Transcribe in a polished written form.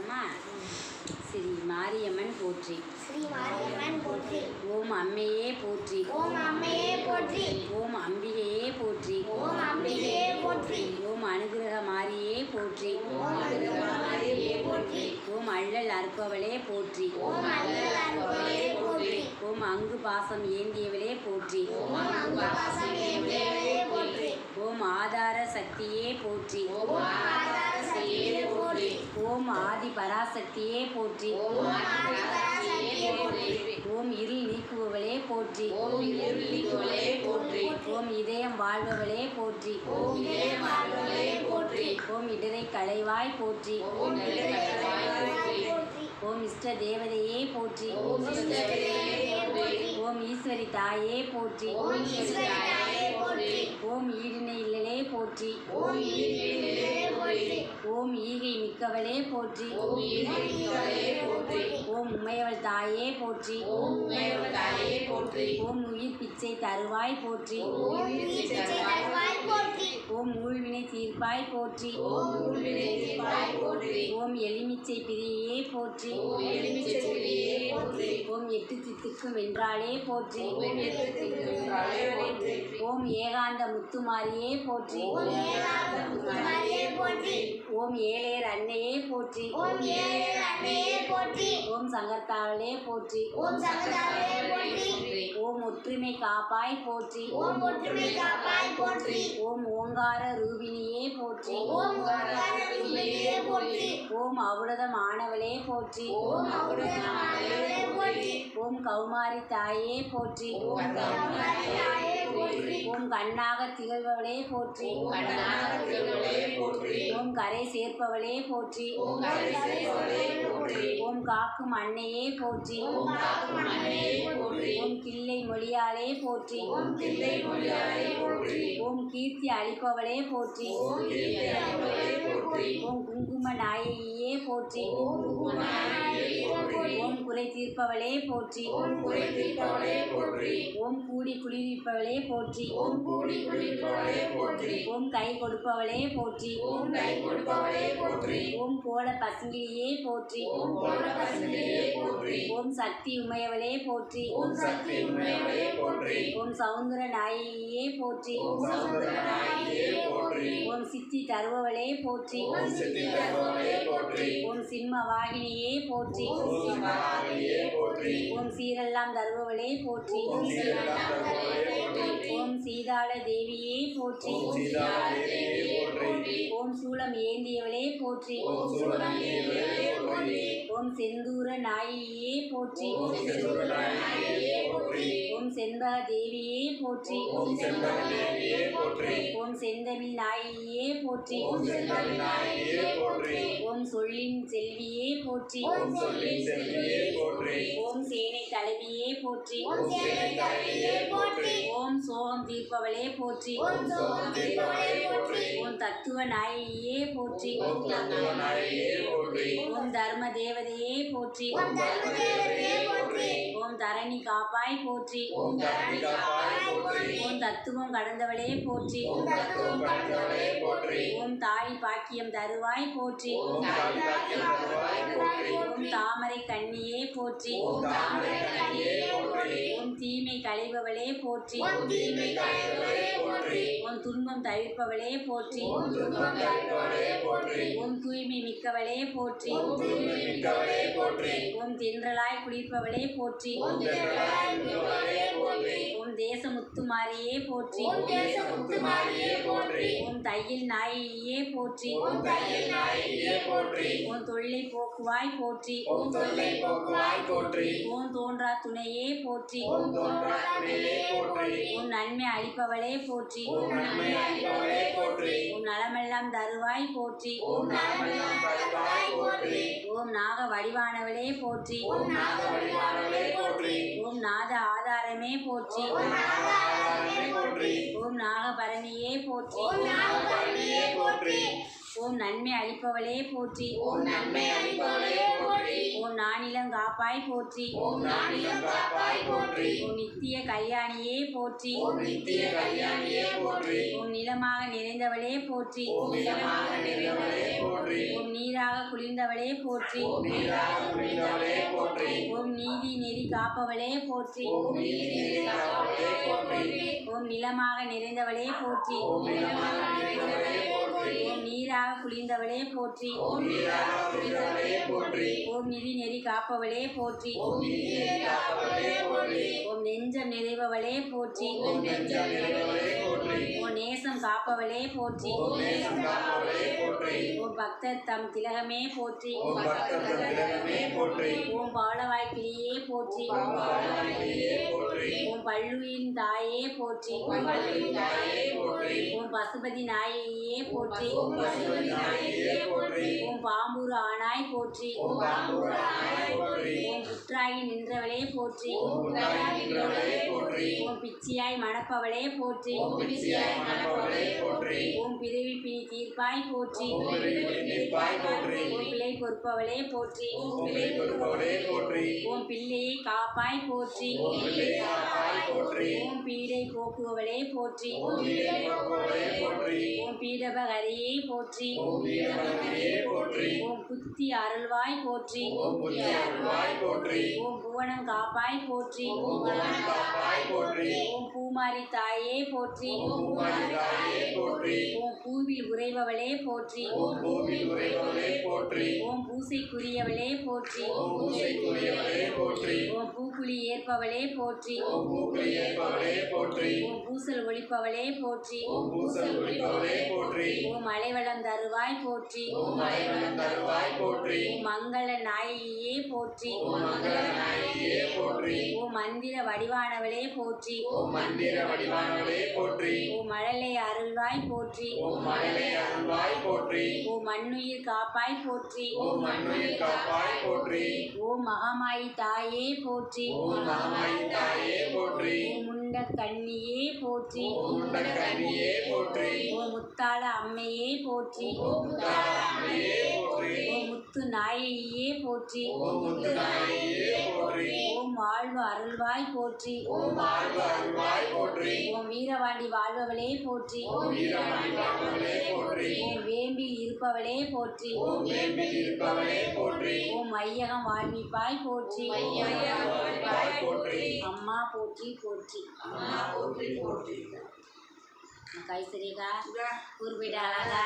சொல்லலாமா? ஸ்ரீ மாரியம்மன் போற்றி. ஸ்ரீ மாரியம்மன் போற்றி. ஓம் அம்மையே போற்றி. ஓம் அம்மையே போற்றி. ஓம் அம்பிகையே போற்றி. ஓம் அம்பிகையே போற்றி. ஓம் அனுகிரக மாரியே போற்றி. ஓம் அனுகிரக மாரியே போற்றி. ஓம் அள்ளல் அற்பவளே போற்றி. ஓம் அள்ளல் அற்பவளே போற்றி. ஓம் அங்கு பாசம் ஏந்தியவளே போற்றி. ஓம் அங்கு பாசம் ஏந்தியவளே போற்றி. ஓம் ஆதார சக்தியே போற்றி. ஓம் ஆதார சக்தியே போற்றி. ஓம் ஆதி பராசக்தியே போற்றி. ஓம் ஆதி பராசக்தியே போற்றி. ஓம் இருள் நீக்குபவளே போற்றி. ஓம் இருள் நீக்குபவளே போற்றி. ஓம் இதயம் வாழ்பவளே போற்றி. ஓம் இதயம் வாழ்பவளே போற்றி. ஓம் இடரை களைவாய் போற்றி. ஓம் இடரை களைவாய் போற்றி. ஓம் இஷ்ட தேவதையே போற்றி. ஓம் இஷ்ட தேவதையே போற்றி. ஓம் ஈஸ்வரி தாயே போற்றி. ஓம் ஈஸ்வரி தாயே போற்றி. ஓம் ஈடினை இல்லலே போற்றி. ஓம் ஈடினை போற்றி. ஓம் ஈகை மிக்கவளே போற்றி. ஓம் ஈகை மிக்கவளே போற்றி. ஓம் உமையவள் தாயே போற்றி. ஓம் உமையவள் தாயே போற்றி. ஓம் உயிர் பிச்சை தருவாய் போற்றி. ஓம் உயிர் பிச்சை தருவாய் போற்றி. ஓம் ஊழ்வினை தீர்ப்பாய் போற்றி. ஓம் ஊழ்வினை தீர்ப்பாய் போற்றி. ஓம் எலுமிச்சை பிரியே போற்றி. ஓம் எலுமிச்சை பிரியே போற்றி. ஓம் எட்டு தித்துக்கும் வென்றாளே போற்றி. ஓம் எட்டு தித்துக்கும் வென்றாளே போற்றி. ஓம் ஏகாந்த முத்துமாரியே போற்றி. ஓம் ஏகாந்த முத்துமாரியே போற்றி. ஓம் ஏழையர் அன்னையே போற்றி. ஓம் ஏழையர் அன்னையே போற்றி. ஓம் சங்கர்த்தாவளே போற்றி. ஓம் சங்கர்த்தாவளே போற்றி. ஓம் ஒற்றுமை காப்பாய் போற்றி. ஓம் ஒற்றுமை காப்பாய் போற்றி. ஓம் ஓங்கார ரூபிணியே போற்றி. ஓம் ஓங்கார ரூபிணியே போற்றி. ஓம் அவுடதமானவளே போற்றி. ஓம் அவுடதமானவளே போற்றி. ஓம் கௌமாரி தாயே போற்றி. ஓம் கௌமாரி தாயே போற்றி. ஓம் கண்ணாக திகழ்பவளே போற்றி. ஓம் கண்ணாக திகழ்பவளே போற்றி. ஓம் கரை சேர்ப்பவளே போற்றி. ஓம் கரை சேர்ப்பவளே போற்றி. ஓம் காக்கும் அன்னையே போற்றி. ஓம் காக்கும் அன்னையே போற்றி. ஓம் கிள்ளை மொழியாலே போற்றி. ஓம் கிள்ளை மொழியாலே போற்றி. ஓம் கீர்த்தி அளிப்பவளே போற்றி. ஓம் கீர்த்தி அளிப்பவளே போற்றி. ஓம் குங்கும நாயகியே போற்றி. ஓம் குங்கும நாயகியே போற்றி. ஓம் குறை தீர்ப்பவளே போற்றி. ஓம் குறை தீர்ப்பவளே போற்றி. ஓம் கூடி குளிர்விப்பவளே போற்றி. ஓம் கூடி குளிர்விப்பவளே போற்றி. ஓம் கை கொடுப்பவளே போற்றி. ஓம் கை கொடுப்பவளே போற்றி. ஓம் கோல பசுங்கிலியே போற்றி. ஓம் கோல பசுங்கிலியே போற்றி. ஓம் சக்தி உமையவளே போற்றி. ஓம் சக்தி உமையவளே போற்றி. ஓம் சௌந்தர நாயகியே போற்றி. ஓம் சௌந்தர நாயகியே போற்றி. ஓம் சித்தி தருபவளே போற்றி. ஓம் சித்தி தருபவளே போற்றி. ஓம் சிம்ம வாகினியே போற்றி. ஓம் சிம்ம வாகினியே போற்றி. ஓம் சீரெல்லாம் தருபவளே போற்றி. ஓம் சீரெல்லாம் தருபவளே போற்றி. ஓம் சீதாள தேவியே போற்றி. ஓம் சீதாள தேவியே போற்றி. ஓம் சூலம் ஏந்தியவளே போற்றி. ஓம் சூலம் ஏந்தியவளே போற்றி. ஓம் செந்தூர நாயகியே போற்றி. ஓம் செந்தூர நாயகியே போற்றி. ஓம் செண்பக தேவியே போற்றி. ஓம் செண்பக தேவியே போற்றி. ஓம் செந்தமிழ் நாயகியே போற்றி. ஓம் செந்தமிழ் நாயகியே போற்றி. ஓம் சொல்லின் செல்வியே போற்றி. ஓம் சொல்லின் செல்வியே போற்றி. ஓம் சேனை தலைவியே போற்றி. ஓம் சேனை தலைவியே போற்றி. ஓம் சோகம் தீர்ப்பவளே போற்றி. ஓம் சோகம் தீர்ப்பவளே போற்றி. ஓம் தத்துவ நாயகியே போற்றி. ஓம் தத்துவ நாயகியே போற்றி. ஓம் தர்ம தேவதையே போற்றி. ஓம் தர்ம தேவதையே போற்றி. ஓம் தரணி காப்பாய் போற்றி. ஓம் தரணி காப்பாய் போற்றி. ஓம் தத்துவம் கடந்தவளே போற்றி. ஓம் தத்துவம் கடந்தவளே போற்றி. ஓம் தாய் பாக்கியம் தருவாய் போற்றி. ஓம் தாய் பாக்கியம் தருவாய் போற்றி. ஓம் தாமரை கண்ணியே போற்றி. ஓம் தாமரை கண்ணியே போற்றி. ஓம் தீமை களைபவளே போற்றி. ஓம் தீமை களைபவளே போற்றி. ஓம் துன்பம் தவிர்ப்பவளே போற்றி. ஓம் துன்பம் தவிர்ப்பவளே போற்றி. ஓம் தூய்மை மிக்கவளே போற்றி. ஓம் தூய்மை மிக்கவளே போற்றி. ஓம் தென்றலாய் குளிர்ப்பவளே போற்றி. ஓம் தென்றலாய் மிக்கவளே போற்றி. ஓம் தேசமுத்துமாரியே போற்றி. ஓம் தேசமுத்துமாரியே போற்றி. ஓம் தையில் நாயகியே போற்றி. ஓம் தையல் நாயகியே போற்றி. ஓம் தொல்லை போக்குவாய் போற்றி. ஓம் தொல்லை போக்குவாய் போற்றி. ஓம் தோன்றா துணையே போற்றி. ஓம் தோன்றா துணையே போற்றி. ஓம் நன்மை அளிப்பவளே போற்றி. ஓம் நன்மை அளிப்பவளே போற்றி. ஓம் நலமெல்லாம் தருவாய் போற்றி. ஓம் நலமெல்லாம் தருவாய் போற்றி. ஓம் நாக வடிவானவளே போற்றி. ஓம் நாக வடிவானவளே போற்றி. ஓம் நாத ஆதாரமே போற்றி. ஓம் நாக ஆதாரமே போற்றி. ஓம் நாகபரணியே போற்றி. ஓம் நாகபரணியே போற்றி. ஓம் நன்மை அளிப்பவளே போற்றி. ஓம் நன்மை அளிப்பவளே போற்றி. ஓம் நானிலம் காப்பாய் போற்றி. ஓம் நானிலம் காப்பாய் போற்றி. ஓம் நித்திய கல்யாணியே போற்றி. ஓம் நித்திய கல்யாணியே போற்றி. ஓம் நிலமாக நிறைந்தவளே போற்றி. ஓம் நிலமாக நிறைந்தவளே போற்றி. ஓம் நீராக குளிர்ந்தவளே போற்றி. ஓம் நீராக குளிர்ந்தவளே போற்றி. ஓம் நீதி நெறி காப்பவளே போற்றி. ஓம் நீதி நெறி காப்பவளே போற்றி. ஓம் நிலமாக நிறைந்தவளே போற்றி. ஓம் நிலமாக நிறைந்தவளே போற்றி. ஓம் நீராக குளிர்ந்தவளே போற்றி. ஓம் நீராக குளிர்ந்தவளே போற்றி. ஓம் நிதி நெறி காப்பவளே போற்றி. ஓம் நீதி நெறி காப்பவளே போற்றி. ஓம் நெஞ்சம் நிறைபவளே போற்றி. ஓம் நெஞ்சம் நிறைந்தவளே போற்றி. ஓம் நேசம் காப்பவளே போற்றி. ஓம் நேசம் காப்பவளே போற்றி. ஓம் பக்தர் தம் திலகமே போற்றி. ஓம் பக்தர் திலகமே போற்றி. ஓம் பாலவாய் கிளியே போற்றி. ஓம் பாலவாய்க்கிளியே போற்றி. ஓம் பள்ளுயின் தாயே போற்றி. ஓம் பள்ளியின் தாயே போற்றி. ஓம் பசுபதி நாயகியே போற்றி. ஓம் பசுபதி நாயகியே போற்றி. ஓம் பாம்பூர் ஆனாய் போற்றி. ஓம் பாம்பூர் ஆனாய் போற்றி. ஓம் புற்றாகி நின்றவளே போற்றி. ஓம் புற்றாகி நின்றவளே போற்றி. ஓம் பிச்சியாய் மணப்பவளே போற்றி. ஓம் பிச்சியாய் மணப்பவளே போற்றி. ஓம் பிறவி பிணி தீர்ப்பாய் போற்றி. ஓம் பிறவி நிற்பாய் போற்றி. ஓம் பிள்ளை பொறுப்பவளே போற்றி. ஓம் பிள்ளை கொடுப்பவளே போற்றி. ஓம் பிள்ளையை காப்பாய் போற்றி. ஓம் பிள்ளை காப்பாய் போற்றி. ஓம் பீடை போக்குவவளே போற்றி. ஓம் பீடை போக்குவவளே போற்றி. ஓம் பீடபகரியே போற்றி. ஓம் பீடபகரியே போற்றி. ஓம் புத்தி அருள்வாய் போற்றி. ஓம் புத்தி அருள்வாய் போற்றி. ஓம் புவனம் காப்பாய் போற்றி. ஓம் புவனம் காப்பாய் போற்றி. ஓம் பூமாரி தாயே போற்றி. ஓம் பூமாரி தாயே போற்றி. ஓம் பூவில் உறைபவளே போற்றி. ஓம் பூவில் உறைபவளே போற்றி. ஓம் பூசைக்குரியவளே போற்றி. ஓம் பூசைக்குரியவளே போற்றி. ஓம் பூக்குழி ஏற்பவளே போற்றி. ஓம் பூக்குழி ஏற்பவளே போற்றி. ஓம் பூசல் ஒழிப்பவளே போற்றி. ஓம் பூசல் ஒழிப்பவளே போற்றி. ஓம் மலைவளம் தருவாய் போற்றி. ஓம் மலைவளம் தருவாய் போற்றி. ஓம் மங்கள நாயகியே போற்றி. ஓம் மங்கள நாயகியே போற்றி. ஓம் மந்திர வடிவானவளே போற்றி. ஓம் மந்திர வடிவானவளே போற்றி. ஓம் மழலை அருள்வாய் போற்றி. ஓம் மழலை அருள்வாய் போற்றி. ஓம் மண்ணுயிர் காப்பாய் போற்றி. ஓம் மண்ணுயிர் காப்பாய் போற்றி. ஓம் மகமாயி தாயே போற்றி. ஓம் மகமாயி தாயே போற்றி. ஓம் முண்ட கண்ணியே போற்றி. ஓம் முண்ட கன்னியே போற்றி. ஓம் முத்தாள அம்மையே போற்றி. ஓம் முத்தாள அம்மையே போற்றி. ஓம் முத்து நாயகியே போற்றி. ஓம் முத்து நாயகியே போற்றி. ஓம் வாழ்வு அருள்வாய் போற்றி. ஓம் வாழ்வு அருள்வாய் போற்றி. ஓம் வீரவாண்டி வாழ்பவளே போற்றி. ஓம் வீரமணி வாழ்பவளே போற்றி. ஓம் வேம்பில் இருப்பவளே போற்றி. ஓம் வேம்பில் இருப்பவளே போற்றி. ஓம் மையகம் வாழ்விப்பாய் போற்றி. மையகம் வாழ்விப்பாய் போற்றி. அம்மா போற்றி போற்றி. அம்மா போற்றி போற்றி. கைசரிகா குறிப்பிட அழகா